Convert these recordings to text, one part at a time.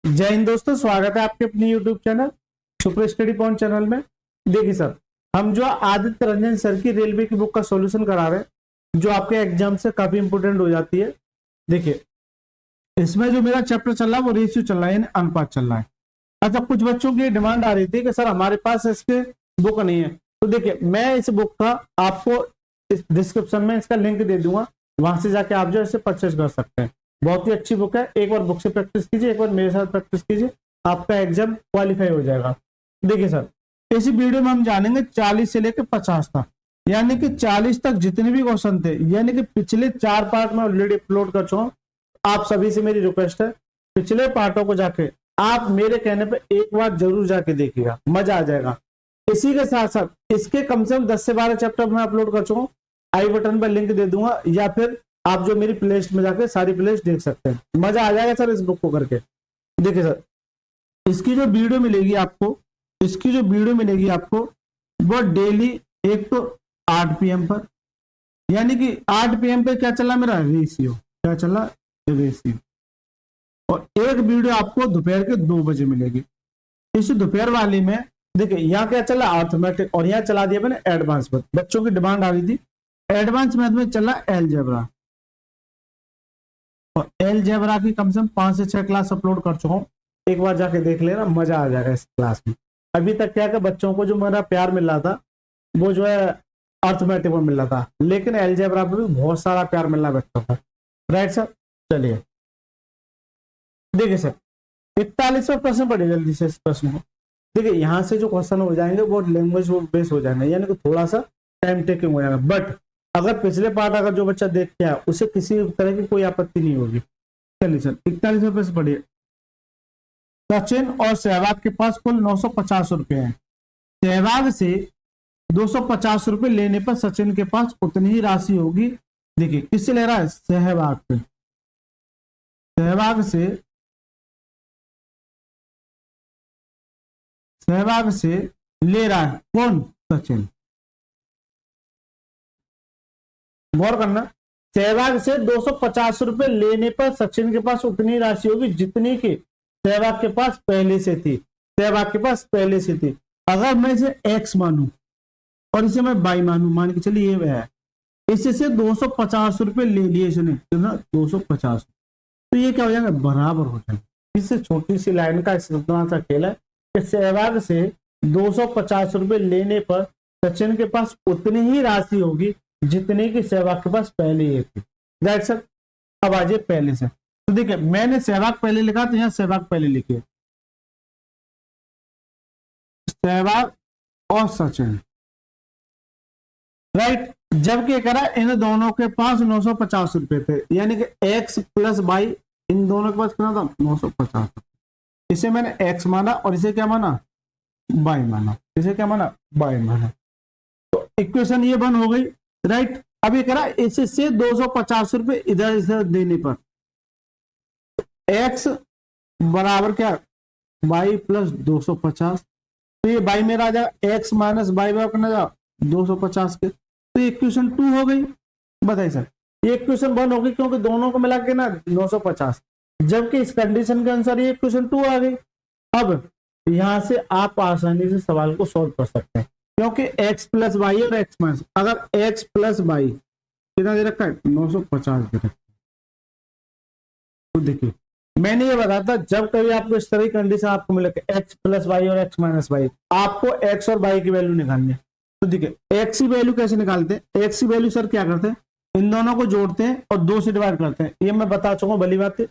जय हिंद दोस्तों, स्वागत है आपके अपने YouTube channel super study point channel में। देखिए सर, हम जो आदित्य रंजन सर की रेलवे की बुक का सॉल्यूशन करा रहे हैं, जो आपके एग्जाम से काफी इंपोर्टेंट हो जाती है। देखिए, इसमें जो मेरा चैप्टर चल रहा है वो रेशियो चल रहा है, यानी अनुपात चल रहा है। अच्छा, कुछ बच्चों की डिमांड आ रही थी कि सर हमारे पास इसके बुक नहीं है, तो देखिए मैं इस बुक का आपको इस डिस्क्रिप्शन में इसका लिंक दे दूंगा, वहां से जाके आप जो इसे परचेज कर सकते हैं। बहुत ही अच्छी बुक है, एक बार बुक से प्रैक्टिस कीजिए, एक बार मेरे साथ प्रैक्टिस कीजिए, आपका एग्जाम क्वालिफाई हो जाएगा। देखिए सर, इस वीडियो में हम जानेंगे 40 से लेकर 50 तक, यानी कि 40 तक जितने भी क्वेश्चन थे, यानी कि पिछले 4 पार्ट में ऑलरेडी अपलोड कर चुका हूं। आप सभी से मेरी रिक्वेस्ट है, पिछले पार्टों को जाके आप मेरे कहने पे एक बार जरूर जाके देखिएगा, मजा आ जाएगा। इसी के साथ साथ इसके कम से कम 10 से 12 चैप्टर मैं अपलोड कर चुका हूँ, आई बटन पर लिंक दे दूंगा, या फिर आप जो मेरी प्लेलिस्ट में जाके सारी प्लेलिस्ट देख सकते हैं। मजा आ जाएगा सर इस बुक को करके। देखिए सर, इसकी जो वीडियो मिलेगी आपको, इसकी जो वीडियो मिलेगी आपको वो डेली एक तो 8 PM पर, यानी कि 8 PM पे क्या चला मेरा रेशियो, क्या चला रेशियो, और एक वीडियो आपको दोपहर के 2 बजे मिलेगी। इस दोपहर वाली में देखिए यहाँ क्या चला अर्थमेटिक, और यहाँ चला दिया मैंने एडवांस मैथ। बच्चों की डिमांड आ रही थी, एडवांस मैथ में चला एलजेब्रा, और एलजेब्रा की कम से कम 5 से 6 क्लास अपलोड कर चुका हूँ। एक बार जाके देख लेना, मजा आ जाएगा इस क्लास में। अभी तक क्या बच्चों को जो मेरा प्यार मिल रहा था वो जो है अर्थमेटिक में मिल रहा था, लेकिन एलजेब्रा पर भी बहुत सारा प्यार मिल रहा है बच्चों का। राइट सर, चलिए देखिए सर, 41वां प्रश्न पढ़िए जल्दी से इस प्रश्न को। देखिए यहाँ से जो क्वेश्चन हो जाएंगे वो लैंग्वेज बेस हो जाएंगे, यानी कि थोड़ा सा टाइम टेकिंग हो जाएगा, बट अगर पिछले पार्ट अगर जो बच्चा देख के आया उसे किसी तरह की कोई आपत्ति नहीं होगी। चलिए सर, 41वां प्रश्न पढ़िए। सचिन और सहवाग के पास कुल 950 रुपए हैं। सहवाग से 250 रुपए लेने पर सचिन के पास उतनी ही राशि होगी। देखिए किससे ले रहा है, सहवाग से। सहवाग से सहवाग से ले रहा है कौन, सचिन। गौर करना, सहवाग से 250 रुपए लेने पर सचिन के पास उतनी राशि होगी जितनी की सहवाग के पास पहले से थी। सहवाग के पास पहले से थी। अगर मैं इसे x मानू और इसे मैं y मानू, मान के चलिए ये है, इससे 250 रुपए ले लिए इसने, तो ना 250, तो ये क्या हो जाएगा, बराबर हो जाएगा। इससे छोटी सी लाइन का इतना सा खेल है कि सहवाग से 250 रुपए लेने पर सचिन के पास उतनी ही राशि होगी जितनी की सहवाग के पास पहले ही थी। राइट सर, अब आ जाए पहले से। तो देखिए मैंने सहवाग पहले लिखा, तो यहाँ सहवाग पहले लिखिए, सहवाग और सचिन। राइट, जबकि करा इन दोनों के पास 950 रुपए थे, यानी कि x प्लस वाई, इन दोनों के पास कितना था, 950। इसे मैंने x माना और इसे क्या माना, y माना। इसे क्या माना, y माना। तो इक्वेशन ये बन हो गई। राइट, अब ये करा इससे 250 रुपए इधर इधर देने पर x बराबर क्या, y प्लस 250, तो ये y मेरा आ जाएगा x माइनस y बराबर करना जाएगा 250 के, तो ये इक्वेशन 2 हो गई। बताइए सर, ये इक्वेशन 1 हो गई क्योंकि दोनों को मिला के ना 950, जबकि इस कंडीशन के अनुसार ये इक्वेशन 2 आ गई। अब यहां से आप आसानी से सवाल को सॉल्व कर सकते हैं, क्योंकि x प्लस वाई और x माइनस, अगर x प्लस वाई कितना दे रखा है, 950 दे रखा है। तो देखिए मैंने ये बताया था, जब कभी आपको इस तरह की कंडीशन आपको मिले x प्लस वाई और x माइनस वाई, आपको x और y की वैल्यू निकालनी है। तो देखिए x की वैल्यू कैसे निकालते हैं, x की वैल्यू सर क्या करते हैं, इन दोनों को जोड़ते हैं और 2 से डिवाइड करते हैं, ये मैं बता चुका हूं, भली बात है।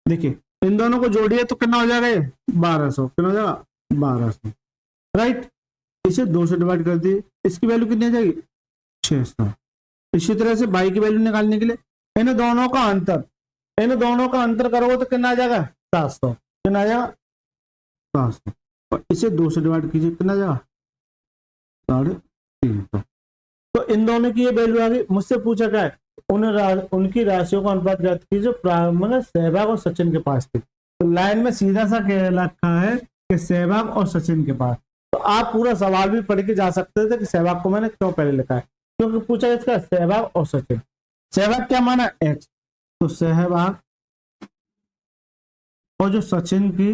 देखिए इन दोनों को जोड़िए तो कितना हो जाएगा, ये 1200, कितना हो जाएगा 1200। राइट, इसे 2 से डिवाइड कर दिए, इसकी वैल्यू कितनी आ जाएगी 600। इसी तरह से y की वैल्यू निकालने के लिए इन दोनों का अंतर करोगे तो कितना आ जाएगा 700, कितना आ जाएगा 700, और इसे 2 से डिवाइड कीजिए, कितना आ जाएगा 350। तो इन दोनों की ये वैल्यू आ गई। मुझसे पूछा क्या है, उनकी राशियों का अनुपात ज्ञात कीजिए जो मतलब सहवाग और सचिन के पास थी। तो लाइन में सीधा सा कह रखा है कि सहवाग और सचिन के पास, तो आप पूरा सवाल भी पढ़ के जा सकते थे कि सहवाग को मैंने क्यों पहले लिखा है, क्योंकि पूछा इसका सहवाग और सचिन। सहवाग क्या माना x, तो सहवाग और जो सचिन की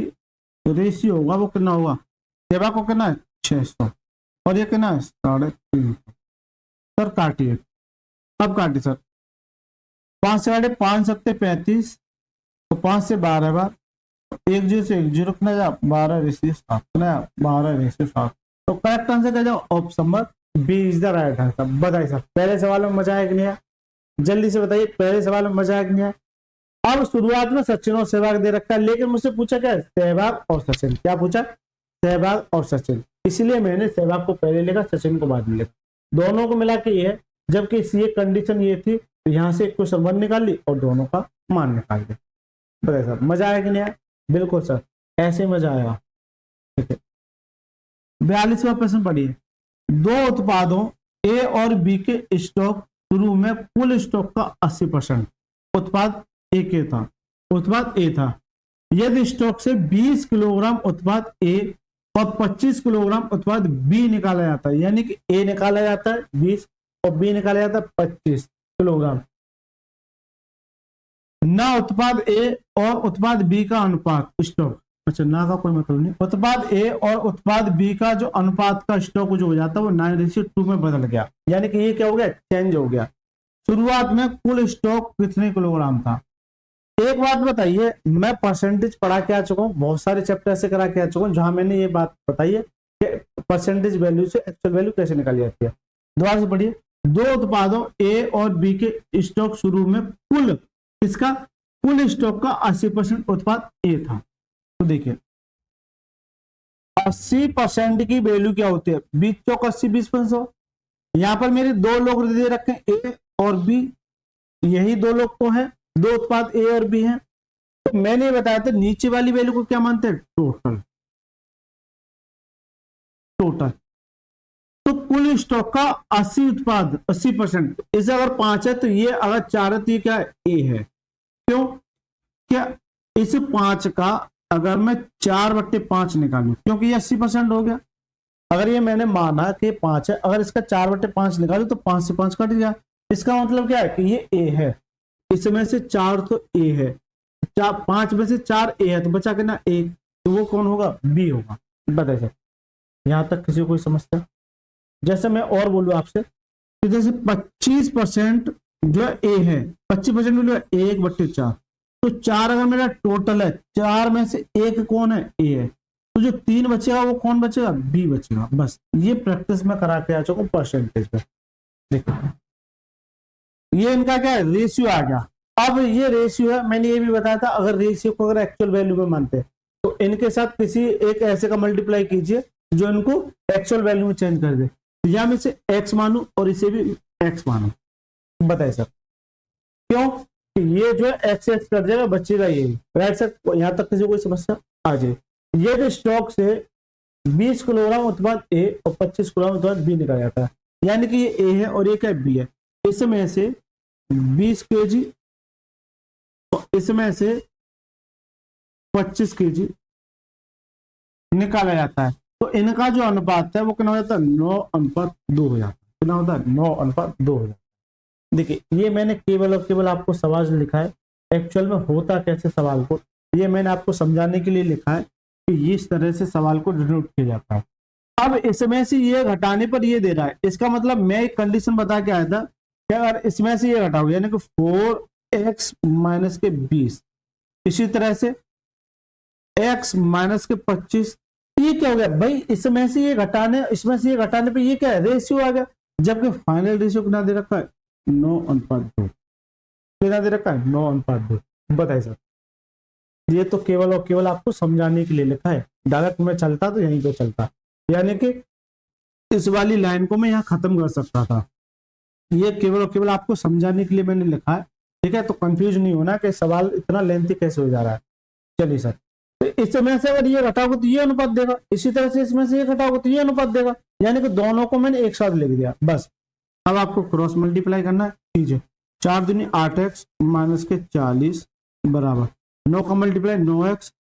रेशियो होगा वो कितना होगा, सहवाग को कितना है 600 और ये कितना है 350। सर काटिए, अब काटिए सर, 5 से काटे 5 सत्ते 35, तो 5 से 12 बार, 1 जीरो से 1 जीरो कितना जा 12/7 कितना 12/7। तो करेक्ट आंसर क्या जाओ option number B is the right answer. बताइए सर पहले सवाल में मजा आया कि नहीं आया, जल्दी से बताइए पहले सवाल में मजा आया कि नहीं आया। अब शुरुआत में सचिन और सहवाग दे रखा है, लेकिन मुझसे पूछा क्या, सहवाग और सचिन, क्या पूछा, सहवाग और सचिन, इसलिए मैंने सहवाग को पहले लिखा, सचिन को बाद में लिखा, दोनों को मिला के ये है। जबकि ये कंडीशन ये थी, तो यहाँ से क्वेश्चन 1 निकाल ली और दोनों का मान निकाल दिया। बताइए सर मजा आया कि नहीं आया, बिल्कुल सर ऐसे मजा आएगा। ठीक है 42वां प्रश्न पढ़िए, दो उत्पादों ए और बी के स्टॉक शुरू में कुल स्टॉक का 80% उत्पाद ए के था, उत्पाद ए था। यदि स्टॉक से 20 किलोग्राम उत्पाद ए और 25 किलोग्राम उत्पाद बी निकाला जाता है, यानी कि ए निकाला जाता है 20 और बी निकाला जाता है 25 किलोग्राम, ना उत्पाद ए और उत्पाद बी का अनुपात स्टॉक, अच्छा ना का कोई मतलब नहीं, उत्पाद ए और उत्पाद बी का जो अनुपात का स्टॉक जो हो जाता है वो 9:2 में बदल गया, यानी कि ये क्या हो गया, चेंज हो गया। शुरुआत में कुल स्टॉक कितने किलोग्राम था। एक बात बताइए, मैं परसेंटेज पढ़ा के आ चुका हूँ, बहुत सारे चैप्टर से करा के आ चुका हूँ जहां मैंने ये बात बताई है कि परसेंटेज वैल्यू से एक्चुअल वैल्यू कैसे निकाली जाती है। दोबारा से पढ़िए, दो उत्पादों ए और बी के स्टॉक शुरू में कुल, इसका कुल स्टॉक का 80% उत्पाद ए था। तो देखिए 80% की वैल्यू क्या होती है, 20 चौक 80 20 500। यहां पर मेरे दो लोग दे रखे हैं ए और बी, यही दो लोग तो हैं, दो उत्पाद ए और बी हैं। तो मैंने बताया था नीचे वाली वैल्यू को क्या मानते हैं, टोटल, टोटल। तो कुल स्टॉक का 80 उत्पाद 80%, इसे अगर 5 है तो ये, अगर 4 है तो ये क्या है, ए है। क्यों, क्या इस 5 का अगर मैं 4/5 निकालूं, क्योंकि ये 80% हो गया। अगर ये मैंने माना कि 5 है, अगर इसका 4/5 निकालू तो 5 से 5 कट गया, इसका मतलब क्या है कि ये ए है, इसमें से 4 तो ए है, 5 में से 4 ए है, तो बचा के ना ए, तो वो कौन होगा, बी होगा। बताइए यहां तक किसी को कोई समस्या। जैसे मैं और बोलूं आपसे कि जैसे 25% जो ए है, 25% जो 1/4, तो 4 अगर मेरा टोटल है, 4 में से 1 कौन है, ए है, तो जो 3 बचेगा वो कौन बचेगा, बी बचेगा। बस ये प्रैक्टिस में करा के आ चुका हूं परसेंटेज पे। देखो ये इनका क्या है, रेशियो आ गया। अब ये रेशियो है, मैंने ये भी बताया था, अगर रेशियो को अगर एक्चुअल वैल्यू में मानते हैं तो इनके साथ किसी एक ऐसे का मल्टीप्लाई कीजिए जो इनको एक्चुअल वैल्यू में चेंज कर दे। या मैं इसे एक्स मानू और इसे भी एक्स मानू, बताइए सर क्यों, कि ये जो है एक्स एक्स कर जाएगा, बचेगा ये, राइट सर। यहां तक किसी कोई समस्या आ जाए। ये जो स्टॉक से 20 किलोग्राम उत्पाद ए और 25 किलोग्राम उत्पाद बी निकाला जाता है, यानी कि ये ए है और ये क्या बी है, इसमें से 20 kg और इसमें से 25 kg निकाला जाता है। तो इनका जो अनुपात है वो कितना हो जाता है, 9:2 हो जाता है। कितना होता है, 9:2 हो जाता है। देखिए ये मैंने केवल और केवल आपको सवाल लिखा है, एक्चुअल में होता कैसे सवाल को, ये मैंने आपको समझाने के लिए लिखा है कि इस तरह से सवाल को डिनोट किया जाता है। अब इसमें से ये घटाने पर ये दे रहा है, इसका मतलब मैं एक कंडीशन बता के आया था कि अगर इसमें से ये घटाओगे, यानी कि 4x माइनस के 20, इसी तरह से x माइनस के 25, ये क्या हो गया भाई, इसमें से ये घटाने, इसमें से ये घटाने पे ये क्या है, रेशियो आ गया। जबकि फाइनल रेशियो कितना दे रखा है, 9:2। कितना दे रखा है, 9:2। बताइए सर, ये तो केवल और केवल आपको समझाने के लिए लिखा है, डायरेक्ट में चलता तो यहीं पे चलता, यानी कि इस वाली लाइन को मैं यहाँ खत्म कर सकता था। ये केवल और केवल आपको समझाने के लिए मैंने लिखा है, ठीक है। तो कंफ्यूज नहीं होना कि सवाल इतना लेंथी कैसे हो जा रहा है। चलिए सर, तो इसमें से अगर ये घटाओगे तो ये अनुपात देगा, इसी तरह से इसमें से ये घटाओगे तो ये अनुपात देगा, यानी कि दोनों को मैंने एक साथ लिख दिया। बस अब आपको क्रॉस मल्टीप्लाई करना है, कीजिए। 4 दूनी 8x माइनस के 40 बराबर 9 का मल्टीप्लाई 9x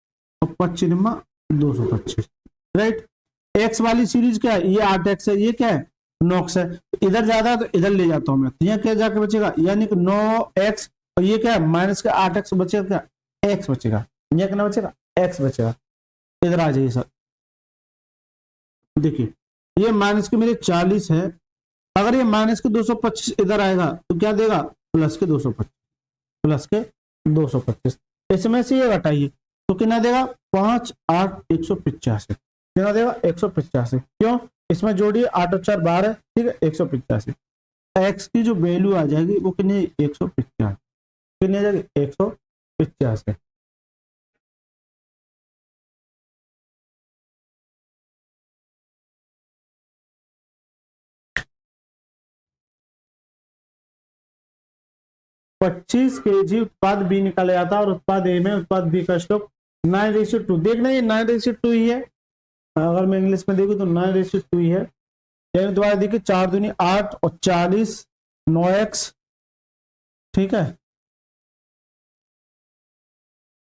और 25 नंबर 225, राइट। एक्स वाली सीरीज क्या है, ये 8x है, ये क्या है 9x है, इधर ज्यादा तो इधर ले जाता हूं मैं, तो यहाँ क्या जाके बचेगा, यानी कि 9x और ये क्या है माइनस का 8x बचेगा, क्या x बचेगा। ये कितना बचेगा, एक्स बचेगा। इधर आ जाइए सर, देखिए ये माइनस के मेरे 40 है, अगर ये माइनस के 225 इधर आएगा तो क्या देगा, प्लस के 225, प्लस के 225। इसमें से ये घटाइए तो कितना देगा, 5 8 185, कितना देगा 185। क्यों, इसमें जोड़िए 8 और 4 12 है, ठीक है 185। एक्स की जो वैल्यू आ जाएगी वो कितनी, 185, कितनी आ जाएगी 185। पच्चीस केजी उत्पाद बी निकाला जाता है और उत्पाद ए में उत्पाद बी का स्टॉक 9:2। देखना ये 9:2 ही है, अगर मैं इंग्लिश में देखूं तो 9:2 ही है। यानी दोबारा देखिए 4 दूनी 8 और 40 9x, ठीक है।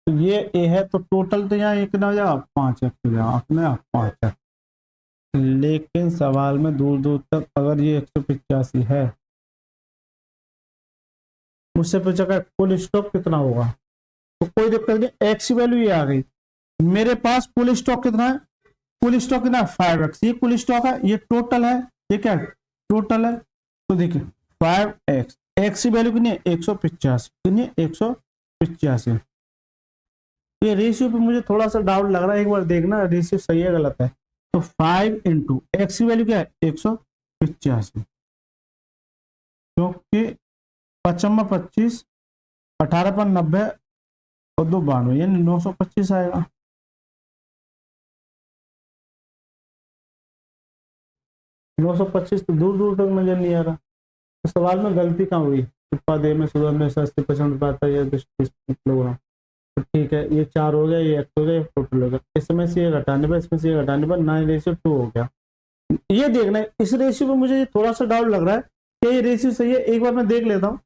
तो ये ए है तो टोटल तो यहाँ एक ना हो जाएगा 5x हो जाएगा अपने 5x। लेकिन सवाल में दूर दूर तक अगर ये 185 है, मुझसे पूछा कि कुल स्टॉक कितना होगा, तो कोई दिक्कत नहीं, एक्स की वैल्यू ये आ गई। मेरे पास कुल स्टॉक कितना है, कुल स्टॉक कितना है 5x, ये कुल स्टॉक है, ये टोटल है, ये क्या है टोटल है। तो देखिए 5x, एक्स की वैल्यू कितनी है 185, कितनी है 185। ये रेशियो पे मुझे थोड़ा सा डाउट लग रहा है, एक बार देखना रेशियो सही है गलत है। तो 5 इंटू एक्स की वैल्यू क्या है 185, क्योंकि 55 25 18 पर 90 और 2 92 यानी 925 आएगा। नौ सौ पच्चीस तो दूर दूर तक नजर नहीं आ रहा, तो सवाल में गलती कहाँ हुई, उत्पाद ए में सुबह में 80% पाता है, तो ठीक है ये 4 हो गया, ये एक्स हो गया, टोटल हो गया। इसमें से ये घटाने पर, इसमें से ये घटाने पर 9:2 हो गया। ये देखना है, इस रेशियो पे मुझे थोड़ा सा डाउट लग रहा है कि ये रेशियो सही है, एक बार मैं देख लेता हूँ।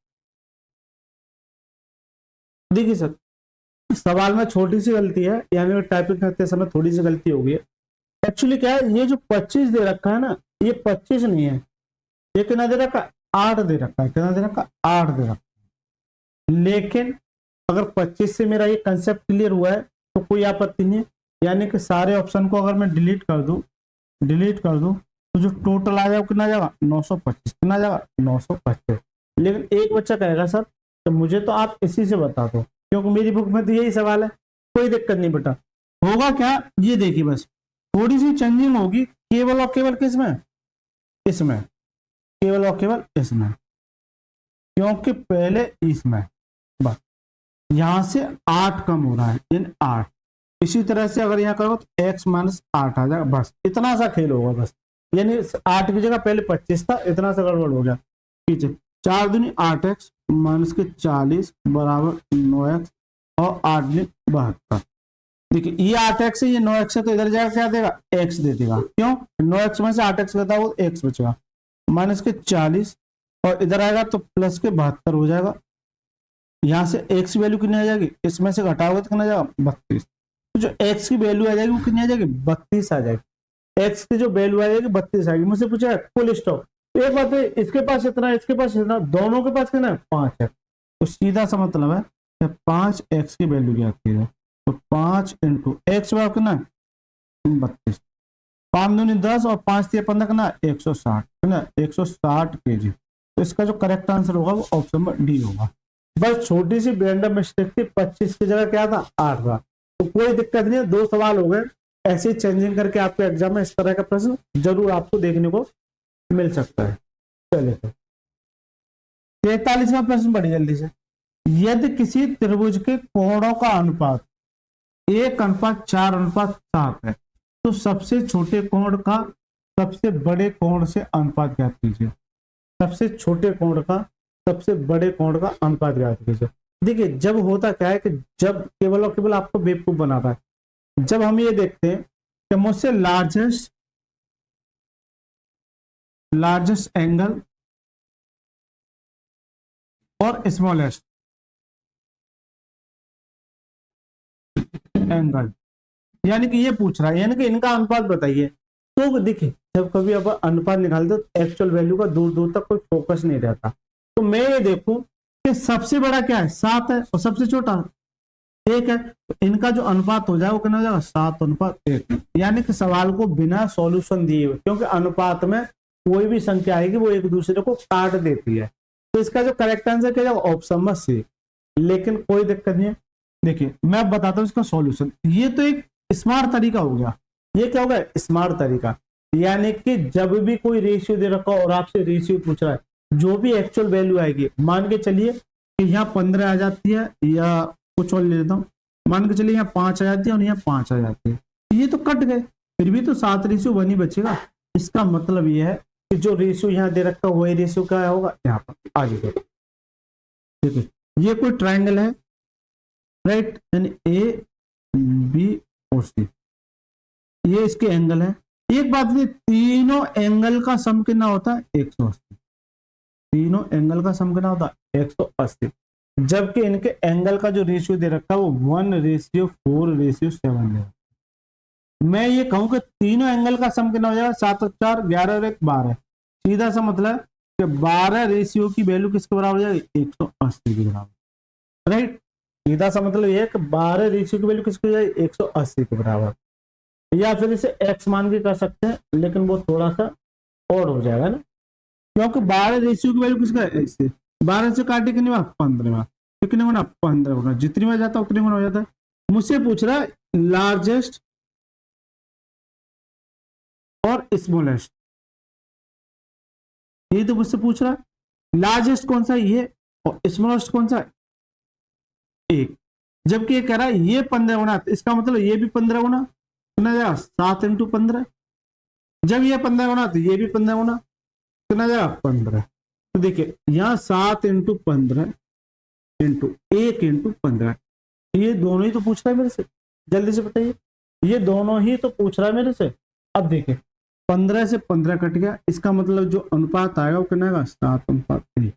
देखिए सर, सवाल में छोटी सी गलती है, यानी टाइपिंग करते समय थोड़ी सी गलती हो गई है। एक्चुअली क्या है, ये जो 25 दे रखा है ना, ये 25 नहीं है, ये कितना दे रखा, 8 दे रखा है, कितना दे रखा 8 दे रखा है। लेकिन अगर 25 से मेरा ये कंसेप्ट क्लियर हुआ है तो कोई आपत्ति नहीं है, यानी कि सारे ऑप्शन को अगर मैं डिलीट कर दूं तो जो टोटल आ जाएगा कितना आ जाएगा 925, कितना आ जाएगा 925। लेकिन एक बच्चा कहेगा सर तो मुझे तो आप इसी से बता दो, क्योंकि मेरी बुक में तो यही सवाल है। कोई दिक्कत नहीं बेटा, होगा क्या, ये देखिए बस थोड़ी सी चेंजिंग होगी, केवल और केवल किसमें, इसमें, केवल और केवल इसमें, क्योंकि पहले इसमें बस यहां से 8 कम हो रहा है, यानी 8। इसी तरह से अगर यहाँ करो तो x माइनस 8 आ जाएगा, बस इतना सा खेल होगा बस, यानी 8 की जगह पहले 25 था, इतना सा गड़बड़ हो गया। पीछे 4 दूनी 8x माइनस के 40 बराबर 9x और 8 दूनी 72। देखिए ये 8x है, ये 9x है, तो इधर जाकर क्या देगा x दे देगा, क्यों 9x में से 8x लेता है वो x बचेगा, माइनस के 40 और इधर आएगा तो प्लस के 72 हो जाएगा। यहाँ से x की वैल्यू कितनी आ जाएगी, इसमें से घटाओगे तो कितना जाएगा 32। तो जो x की वैल्यू आ जाएगी वो कितनी आ जाएगी 32 आ जाएगी, x की जो वैल्यू आ जाएगी 32 आएगी। मुझसे पूछा कुल स्टॉक, एक बात है इसके पास इतना, इसके पास इतना, दोनों के पास कितना है 5 है, तो सीधा सा मतलब है 5x की वैल्यू क्या आती है, तो 5 इंटू एक्स बराबर कितना 32, 5 दूनी 10 और 5 3 15 कितना 160, कितना 160 kg। तो इसका जो करेक्ट आंसर होगा वो ऑप्शन नंबर डी होगा। बस छोटी सी रैंडम मिस्टेक थी, 25 की जगह क्या था 8 था, तो कोई दिक्कत नहीं है, 2 सवाल हो गए। ऐसे चेंजिंग करके आपके एग्जाम में इस तरह का प्रश्न जरूर आपको देखने को मिल सकता है। चलिए 43वां प्रश्न बड़ी जल्दी से, यदि किसी त्रिभुज के कोणों का अनुपात 1:4:7 है तो सबसे छोटे कोण का सबसे बड़े कोण से अनुपात ज्ञात कीजिए। सबसे छोटे कोण का सबसे बड़े कोण का अनुपात ज्ञात कीजिए। देखिए जब होता क्या है कि जब केवल और केवल आपको बेवकूफ बनाता है, जब हम ये देखते हैं कि मुझसे लार्जेस्ट एंगल और स्मॉलेस्ट एंगल, यानी कि ये पूछ रहा है, यानी कि इनका अनुपात बताइए। तो देखिए जब कभी आप अनुपात निकालते तो एक्चुअल वैल्यू का दूर दूर तक कोई फोकस नहीं रहता। तो मैं ये देखूं कि सबसे बड़ा क्या है 7 है और सबसे छोटा ठीक है, तो इनका जो अनुपात हो जाए वो कितना हो जाएगा 7:1, यानी कि सवाल को बिना सॉल्यूशन दिए हुए, क्योंकि अनुपात में कोई भी संख्या आएगी वो एक दूसरे को काट देती है, तो इसका जो करेक्ट आंसर क्या जाएगा ऑप्शन में सी। लेकिन कोई दिक्कत नहीं है, देखिए मैं बताता हूँ इसका सॉल्यूशन। ये तो एक स्मार्ट तरीका हो गया, ये क्या होगा स्मार्ट तरीका, यानी कि जब भी कोई रेशियो दे रखा हो और आपसे रेशियो पूछ रहा है, जो भी एक्चुअल वैल्यू आएगी, मान के चलिए कि यहाँ 15 आ जाती है, या कुछ और ले लेता हूँ, मान के चलिए यहाँ 5 आ जाती है और यहाँ 5 आ जाती है, ये तो कट गए, फिर भी तो 7:1 ही बचेगा। इसका मतलब ये है कि जो रेशियो यहाँ दे रखा है वही रेशियो क्या होगा यहाँ पर आगे देखो। देखिए ये कोई ट्राइंगल है, राइट, यानी ए बी और सी, ये इसके एंगल है। एक बात ये तीनों एंगल का सम कितना होता है 180, तीनों एंगल का सम कितना होता है 180, जबकि इनके एंगल का जो रेशियो दे रखा है वो 1:4:7 है। मैं ये कहूं कि तीनों एंगल का सम कितना हो जाएगा 7 और 4 11 और 1 12, सीधा सा मतलब कि 12 रेशियो की वैल्यू किसके बराबर हो जाएगी 180 के बराबर, राइट, सीधा सा मतलब ये है कि 12 रेशियो की वैल्यू किसकी हो जाएगी 180 के बराबर। या फिर इसे x मान के कर सकते हैं, लेकिन वो थोड़ा सा और हो जाएगा ना, क्योंकि 12 रेशियो की वैल्यू किसका है ऐसे 12 से काटे कितनी बार 15 कितने गुना 15 गुना, जितनी बार जाता है उतनी गुना हो जाता है। मुझसे पूछ रहा है लार्जेस्ट और स्मॉलेस्ट, ये तो मुझसे पूछ रहा है लार्जेस्ट कौन सा है ये और स्मॉलेस्ट कौन सा है 1, जबकि ये कह रहा है ये 15 गुना, इसका मतलब ये भी 15 गुना, 7 × 15, जब ये 15 गुना तो ये भी 15 गुना, कितना जाएगा 15। तो देखिए यहाँ 7 × 15 × 1 × 15, ये दोनों ही तो पूछ रहा है मेरे से, जल्दी से बताइए, ये दोनों ही तो पूछ रहा है मेरे से। अब देखिए 15 से 15 कट गया, इसका मतलब जो अनुपात आएगा वो कितना आएगा 7:1,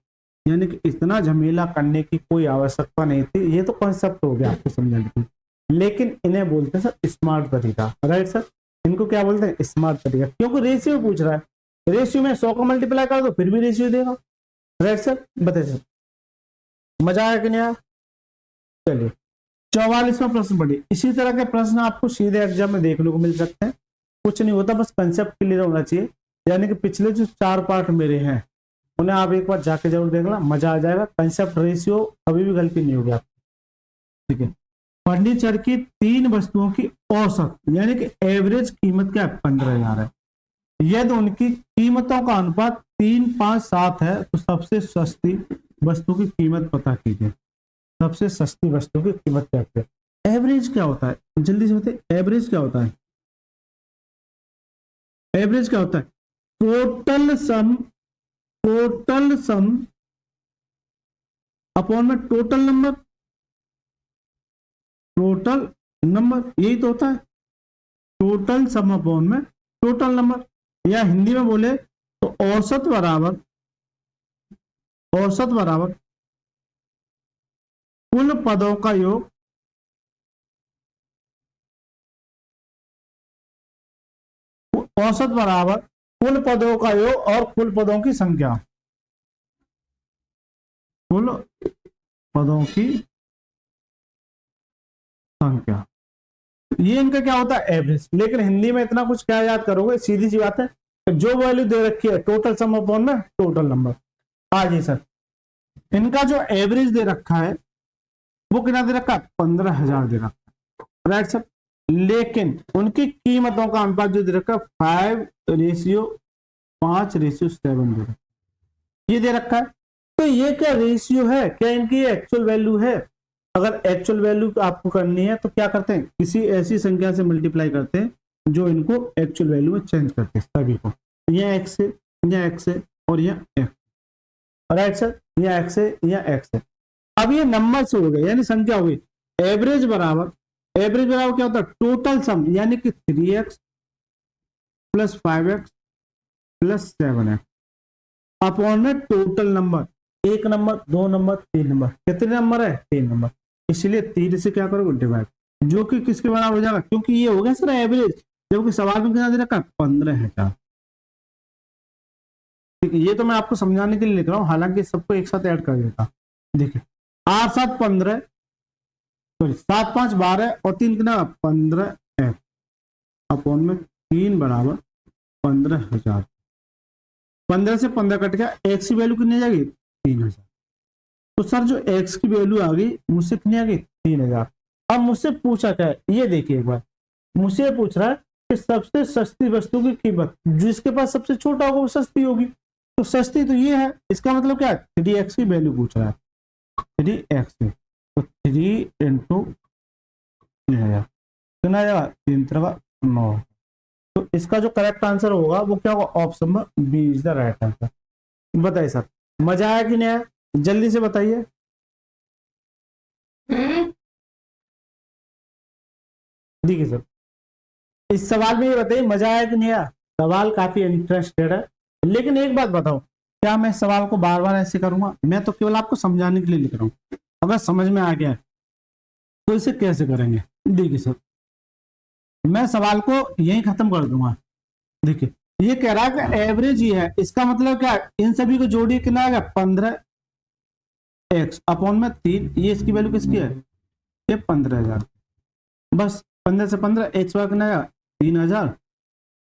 यानी कि इतना झमेला करने की कोई आवश्यकता नहीं थी, ये तो कॉन्सेप्ट हो गया आपको समझने की। लेकिन इन्हें बोलते हैं सर स्मार्ट तरीका, राइट सर, इनको क्या बोलते हैं स्मार्ट तरीका, क्योंकि रेशियो पूछ रहा है, रेशियो में 100 का मल्टीप्लाई कर दो फिर भी रेशियो देगा, राइट सर, बताइए सर मजा आया कि नहीं आया। चलिए 44वां प्रश्न पढ़िए। इसी तरह के प्रश्न आपको सीधे एग्जाम में देखने को मिल सकते हैं, कुछ नहीं होता, बस कंसेप्ट क्लियर होना चाहिए। यानी कि पिछले जो 4 पार्ट मेरे हैं उन्हें आप एक बार जाके जरूर देखना, मजा आ जाएगा। कंसेप्ट रेशियो कभी भी गलती नहीं होगी आपकी, ठीक है। फर्नीचर की 3 वस्तुओं की औसत यानी कि एवरेज कीमत क्या है 15,000 है। यदि उनकी कीमतों का अनुपात 3, 5, 7 है तो सबसे सस्ती वस्तु की कीमत पता कीजिए। सबसे सस्ती वस्तु की कीमत क्या है। एवरेज क्या होता है, जल्दी से बताइए, एवरेज क्या होता है। एवरेज क्या होता है, टोटल सम अपॉन में टोटल नंबर, यही तो होता है, टोटल सम अपॉन में टोटल नंबर, या हिंदी में बोले तो औसत बराबर कुल पदों का योग औसत बराबर कुल पदों का योग और कुल पदों की संख्या, कुल पदों की संख्या, ये इनका क्या होता है एवरेज। लेकिन हिंदी में इतना कुछ क्या याद करोगे, सीधी सी बात है, जो वैल्यू दे रखी है टोटल सम अपॉन में टोटल नंबर। हाँ जी सर, इनका जो एवरेज दे रखा है वो कितना दे रखा है 15,000 दे रखा है, राइट सर। लेकिन उनकी कीमतों का अनुपात जो दे रखा है 5:5:7 दे रखा है, ये दे रखा है। तो ये क्या रेशियो है, क्या इनकी एक्चुअल वैल्यू है। अगर एक्चुअल वैल्यू आपको करनी है तो क्या करते हैं, किसी ऐसी संख्या से मल्टीप्लाई करते हैं जो इनको एक्चुअल वैल्यू में चेंज करते हैं सभी को। यह एक्स है, यह एक्स है और यह एक्स, राइट सर, यह एक्स है, यह एक्स है। अब ये नंबर से हो गए यानी संख्या हो गई। एवरेज बराबर क्या होता है टोटल सम, यानी कि 3x + 5x + 7x अपॉन में total number, 1 number 2 number 3 number, कितने नंबर है 3 नंबर, इसलिए 3 से क्या करोगे डिवाइड, जो कि किसके बराबर हो जाएगा, क्योंकि ये हो गया सर एवरेज, जबकि सवाल में कितना दे रखा 15,000। ठीक है, ये तो मैं आपको समझाने के लिए लिख रहा हूँ, हालांकि सबको एक साथ ऐड कर देता। देखिए 8 7 15, सॉरी 7 5 12 और 3 कितना 15 अपॉन में 3 बराबर 15,000। 15 से 15 कट गया, एक्स की वैल्यू कितनी आ जाएगी 3,000। तो सर जो एक्स की वैल्यू आ गई मुझसे कितनी आ गई 3,000। अब मुझसे पूछा क्या है, ये देखिए एक बार, मुझसे पूछ रहा है कि सबसे सस्ती वस्तु की कीमत, जिसके पास सबसे छोटा होगा वो सस्ती होगी, तो सस्ती तो ये है, इसका मतलब क्या है 3x की वैल्यू पूछ रहा है, 3x, तो 3 इंटू 3,000 कितना आ जाएगा 3×9। तो इसका जो करेक्ट आंसर होगा वो क्या होगा, ऑप्शन में B is the right answer. बताइए सर मजा आया कि नहीं आया, जल्दी से बताइए। देखिए सर इस सवाल में ये बताइए मजा आया कि नहीं आया, सवाल काफी इंटरेस्टेड है, लेकिन एक बात बताओ, क्या मैं सवाल को बार बार ऐसे करूंगा, मैं तो केवल आपको समझाने के लिए लिख रहा हूं, अगर समझ में आ गया तो इसे कैसे करेंगे। देखिए सर मैं सवाल को यही खत्म कर दूंगा। देखिए ये कह रहा है कि एवरेज ये है, इसका मतलब क्या है, इन सभी को जोड़िए कितना आएगा 15x अपॉन में 3, ये इसकी वैल्यू किसकी है, ये 15,000। बस 15 से 15 एक्स वाई कितना आएगा 3,000,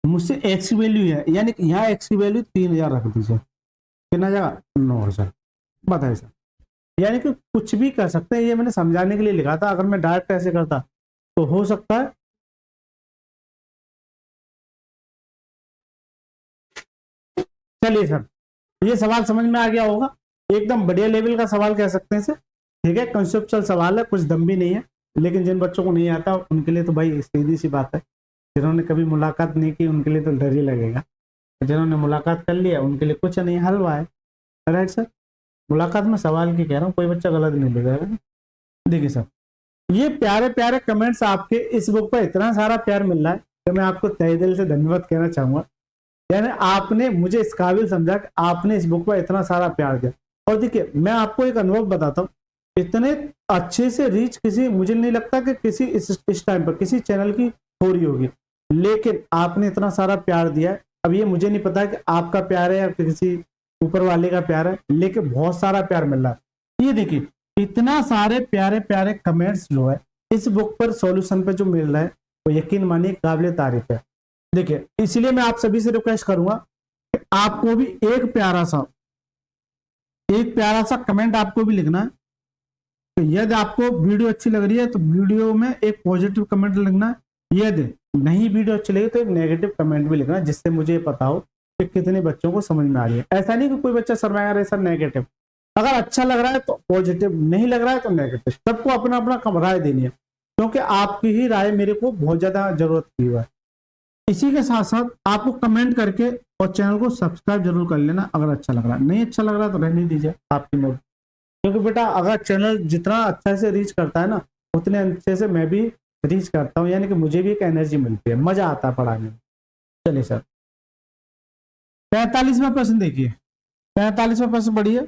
मुझसे एक्स की वैल्यू है, यानी कि यहाँ एक्स की वैल्यू 3,000 रख दीजिए, कितना आ जाएगा 9,000। बताइए सर, यानी कि कुछ भी कर सकते हैं, ये मैंने समझाने के लिए लिखा था, अगर मैं डायरेक्ट ऐसे करता तो हो सकता है। चलिए सर ये सवाल समझ में आ गया होगा, एकदम बढ़िया लेवल का सवाल कह सकते हैं इसे, ठीक है, कंसेप्चुअल सवाल है, कुछ दम भी नहीं है, लेकिन जिन बच्चों को नहीं आता उनके लिए तो भाई सीधी सी बात है, जिन्होंने कभी मुलाकात नहीं की उनके लिए तो डर ही लगेगा, जिन्होंने मुलाकात कर लिया उनके लिए कुछ नहीं, हलवा है। राइट सर, मुलाकात में सवाल की कह रहा हूँ, कोई बच्चा गलत नहीं लगेगा। देखिए सर ये प्यारे प्यारे कमेंट्स आपके इस बुक पर इतना सारा प्यार मिल रहा है तो मैं आपको तहे दिल से धन्यवाद कहना चाहूंगा, यानी आपने मुझे इस काबिल समझा कि आपने इस बुक पर इतना सारा प्यार दिया। और देखिए मैं आपको एक अनुभव बताता हूँ, इतने अच्छे से रीच किसी, मुझे नहीं लगता कि किसी इस टाइम पर किसी चैनल की हो रही होगी, लेकिन आपने इतना सारा प्यार दिया है। अब ये मुझे नहीं पता कि आपका प्यार है या किसी ऊपर वाले का प्यार है, लेकिन बहुत सारा प्यार मिल रहा है। ये देखिए इतना सारे प्यारे प्यारे कमेंट्स जो है इस बुक पर सॉल्यूशन पे जो मिल रहा है वो यकीन मानिए काबिल तारीफ है। देखिए इसलिए मैं आप सभी से रिक्वेस्ट करूंगा कि आपको भी एक प्यारा सा कमेंट आपको भी लिखना है। तो यदि आपको वीडियो अच्छी लग रही है तो वीडियो में एक पॉजिटिव कमेंट लिखना है, यदि नहीं वीडियो अच्छी लगी तो एक नेगेटिव कमेंट भी लिखना है, जिससे मुझे पता हो कि कितने बच्चों को समझ में आ रही है। ऐसा नहीं कि कोई बच्चा शर्माया रहे सर नेगेटिव, अगर अच्छा लग रहा है तो पॉजिटिव, नहीं लग रहा है तो नेगेटिव, सबको अपना अपना राय देनी है, क्योंकि आपकी ही राय मेरे को बहुत ज्यादा जरूरत की हुआ है। इसी के साथ साथ आपको कमेंट करके और चैनल को सब्सक्राइब जरूर कर लेना, अगर अच्छा लग रहा है, नहीं अच्छा लग रहा है तो रहने दीजिए आपकी मोड, क्योंकि बेटा अगर चैनल जितना अच्छा से रीच करता है ना उतने अच्छे से मैं भी रीच करता हूँ, यानी कि मुझे भी एक एनर्जी मिलती है, मजा आता है पढ़ाने में। चलिए सर 45वां प्रश्न देखिए, 45वां प्रश्न पढ़िए।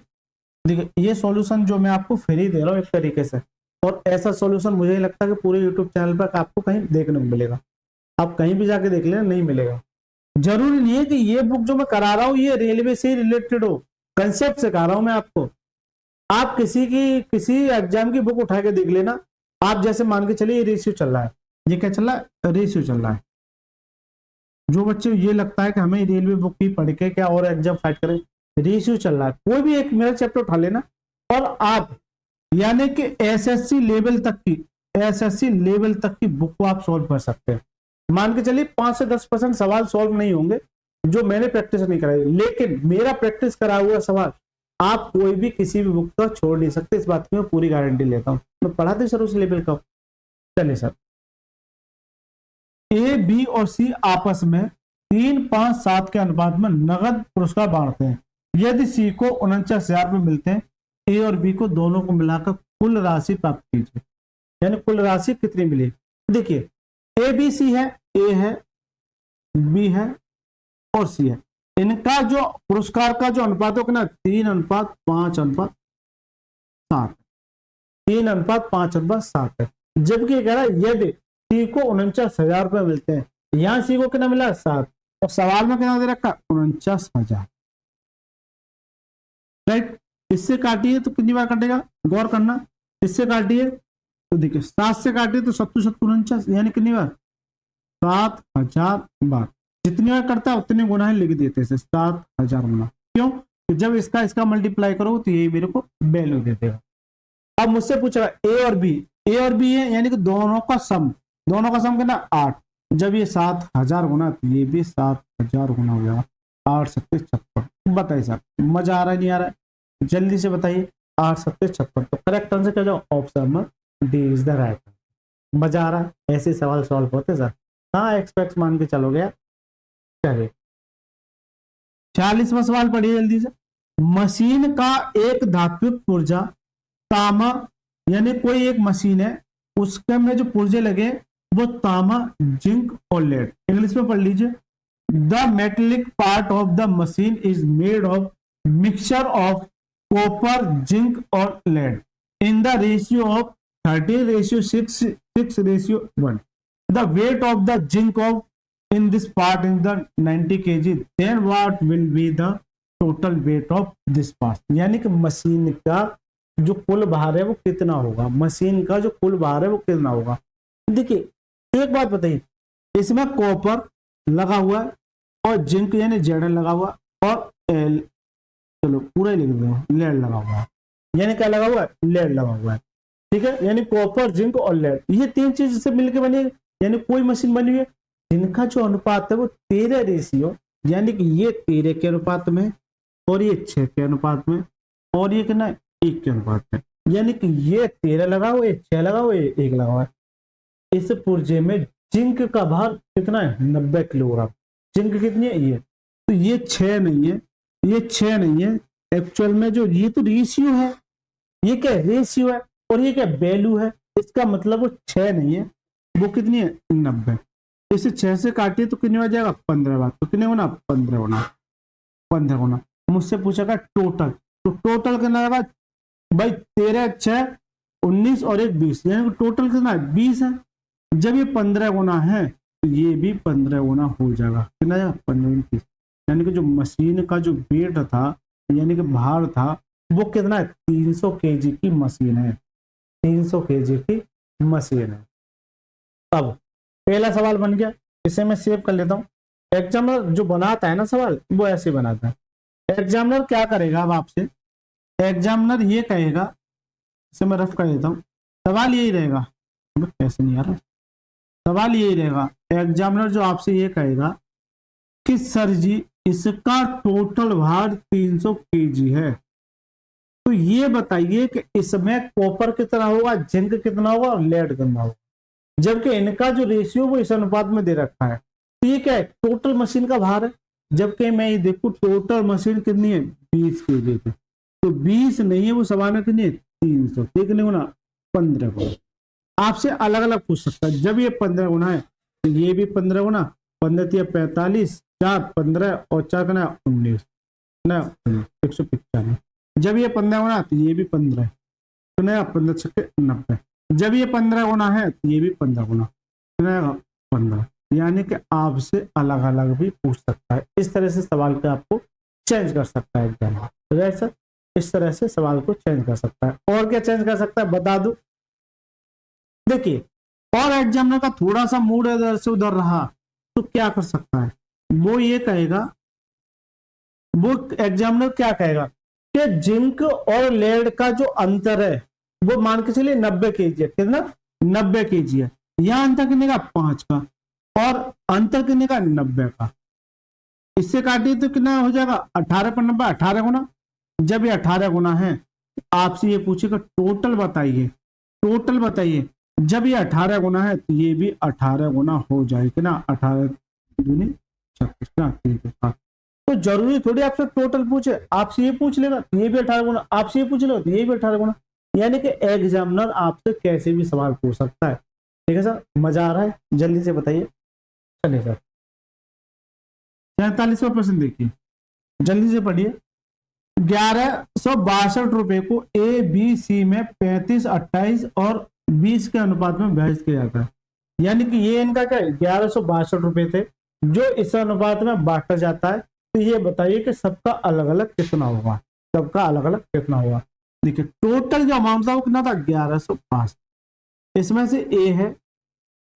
देखिए ये सॉल्यूशन जो मैं आपको फ्री दे रहा हूँ एक तरीके से, और ऐसा सॉल्यूशन मुझे लगता है कि पूरे यूट्यूब चैनल पर आपको कहीं देखने को मिलेगा, आप कहीं भी जाके देख लेना नहीं मिलेगा। जरूरी नहीं है कि ये बुक जो मैं करा रहा हूँ ये रेलवे से रिलेटेड हो, कंसेप्ट से करा रहा हूँ मैं आपको, आप किसी एग्जाम की बुक उठा के देख लेना। आप जैसे मान के चलिए ये रेशियो चल रहा है, ये क्या चल रहा है, रेशियो चल रहा है। जो बच्चे ये लगता है कि हमें रेलवे बुक ही पढ़ के क्या और एग्जाम फाइट करें, रेशियो चल रहा है, कोई भी एक मेरा चैप्टर उठा लेना और आप यानी कि एसएससी लेवल तक की बुक को आप सॉल्व कर सकते हैं। मान के चलिए 5 से 10% सवाल सॉल्व नहीं होंगे जो मैंने प्रैक्टिस नहीं कराई, लेकिन मेरा प्रैक्टिस करा हुआ सवाल आप कोई भी किसी भी बुक का छोड़ नहीं सकते, इस बात की मैं पूरी गारंटी लेता हूं, मैं पढ़ाते सर उस लेवल का। चलिए सर ए बी और सी आपस में 3 5 7 के अनुपात में नगद पुरस्कार बांटते हैं, यदि सी को 49,000 रुपये मिलते हैं, ए और बी को दोनों को मिलाकर कुल राशि प्राप्त कीजिए, यानी कुल राशि कितनी मिली। देखिए ए बी सी है, ए है, बी है और सी है, इनका जो पुरस्कार का जो अनुपात हो ना 3:5:7, 3:5:7 है। जबकि कह रहा है यदि सी को 49,000 रुपये मिलते हैं, यहां सी को कितना मिला 7, और सवाल में कितना दे रखा 49,000। राइट, इससे काटिए तो कितनी बार कटेगा, गौर करना, इससे काटिए तो देखिए 7 से काटे तो 7 यानी कितनी बार 7000 बार। जितनी बार करता है उतने गुना ही लिख देते हैं 7000 गुना। क्यों? तो जब इसका मल्टीप्लाई करो तो ये मेरे को वैल्यू दे देगा। अब मुझसे पूछा ए और बी है यानी कि दोनों का सम कितना 8। जब ये 7000 गुना तो ये भी 7000 गुना हो जाएगा। 8 सत्ते 56। बताइए सर मजा आ रहा है नहीं आ रहा है? जल्दी से बताइए। 8 सत्ते 56। तो करेक्ट आंसर क्या जाओ? Option number D is the right. मजा आ रहा है? ऐसे सवाल सॉल्व होते सर। हाँ एक्सपेक्ट मान के चलोगे। चलिए 46वां सवाल पढ़िए जल्दी से। मशीन का एक धात्विक पुर्जा तामा, यानी कोई एक मशीन है उसके में जो पुर्जे लगे वो तामा, जिंक और लेड। इंग्लिश में पढ़ लीजिए। The metallic part of the machine is made of mixture of copper, zinc और lead in the ratio of 30:6:1। The weight of the zinc of in this part is the 90 kg. Then what will be the total weight of this part? यानी कि machine का जो कुल भार है वो कितना होगा? मशीन का जो कुल भार है वो कितना होगा? देखिए एक बात बताइए, इसमें कॉपर लगा हुआ है और जिंक यानी जेड लगा हुआ और एल, चलो पूरा ही लिख दो, लेड लगा हुआ है। यानी क्या लगा हुआ है? लेड लगा हुआ है। ठीक है, यानी कॉपर, जिंक और लेड, ये तीन चीज से मिलकर बनी, यानी कोई मशीन बनी हुई है जिनका जो अनुपात है वो 13 रेशियो, यानी कि ये 13 के अनुपात में और ये 6 के अनुपात में और ये कितना 1 के अनुपात में। यानी कि ये 13 लगा हुआ, ये 6 लगा हुआ, ये 1 लगा हुआ है। इस पुर्जे में जिंक का भार कितना है? 90 किलोग्राम। जिंक कितनी है? ये तो ये 6 नहीं है, ये 6 नहीं है एक्चुअल में, जो ये तो रेशियो है, ये क्या रेशियो है और ये क्या वैल्यू है। इसका मतलब वो 6 नहीं है, वो कितनी है? 90। इसे 6 से काटिए तो कितने हो जाएगा? 15 बार। तो कितने गुना? 15 गुना। मुझसे पूछेगा टोटल, तो टोटल कितना आएगा भाई? 13, 6, 19 और 1 20, यानी टोटल कितना है? 20 है। जब ये 15 गुना है तो ये भी 15 गुना हो जाएगा। कितना जाएगा? 15, 30। यानी कि जो मशीन का जो वेट था यानी कि भार था वो कितना है? 300 kg की मशीन है। 300 kg की मशीन है। अब पहला सवाल बन गया, इसे मैं सेव कर लेता हूं। एग्जामिनर जो बनाता है ना सवाल, वो ऐसे बनाता है। एग्जामिनर क्या करेगा? अब आपसे एग्जामिनर ये कहेगा, इसे मैं रफ कर देता हूं। सवाल यही रहेगा, कैसे नहीं आ रहा, सवाल यही रहेगा। एग्जामिनर जो आपसे ये कहेगा कि सर जी इसका टोटल भार 300 kg है, तो ये बताइए कि इसमें कॉपर कितना होगा, जिंक कितना होगा और लेड कितना होगा। जबकि इनका जो रेशियो वो इस अनुपात में दे रखा है। तो ये क्या है? टोटल मशीन का भार है। जबकि मैं ये देखू टोटल मशीन कितनी है? 20 kg की। तो 20 नहीं है, वो सवाल में कितनी है? 300। कितने गुना? 15 गुना। आपसे अलग अलग पूछ सकता है। जब ये 15 गुना है तो ये भी 15 गुना, 15 45, 4 15 और 4 का 19 ना 195। जब ये 15 गुना तो ये भी 15, तो नया 15 छक्के 90। जब ये 15 गुना है तो ये भी 15 गुना, 15। यानी कि आपसे अलग अलग भी पूछ सकता है। इस तरह से सवाल को आपको चेंज कर सकता है एग्जामिनर। राइट सर, इस तरह से सवाल को चेंज कर सकता है। और क्या चेंज कर सकता है बता दो। देखिए, और एग्जामिनर का थोड़ा सा मूड इधर से उधर रहा तो क्या कर सकता है? वो ये कहेगा, वो एग्जामिनर क्या कहेगा कि जिंक और लेड का जो अंतर है वो मान के चलिए 90 kg है। कितना? 90 kg है। यहां अंतर कितने का? 5 का। और अंतर कितने का? 90 का। इससे काटिए तो कितना हो जाएगा? 18 पर 90, 18 गुना। जब ये 18 गुना है आपसे ये पूछेगा टोटल बताइए, टोटल बताइए। जब ये 18 गुना है तो ये भी 18 गुना हो जाएगा ना। 18 दूनी 36 ना, ठीक है। तो जरूरी थोड़ी आपसे टोटल पूछे, आपसे ये पूछ लेगा ये भी 18 गुना, आपसे ये पूछ लेगा तो ये भी 18 गुना। यानी कि एग्जामिनर आपसे कैसे भी सवाल पूछ सकता है। ठीक है सर, मजा आ रहा है? जल्दी से बताइए। चलिए सर 43वां प्रश्न देखिए, जल्दी से पढ़िए। 1162 रुपए को ए बी सी में 35, 28 और 20 के अनुपात में विभाजित किया जाता है। यानी कि ये इनका क्या है? 1162 रुपए थे जो इस अनुपात में बांटा जाता है। तो ये बताइए कि सबका अलग अलग कितना होगा, सबका अलग अलग कितना होगा। देखिए टोटल जो अमाउंट था वो कितना था? 1105। इसमें से ए है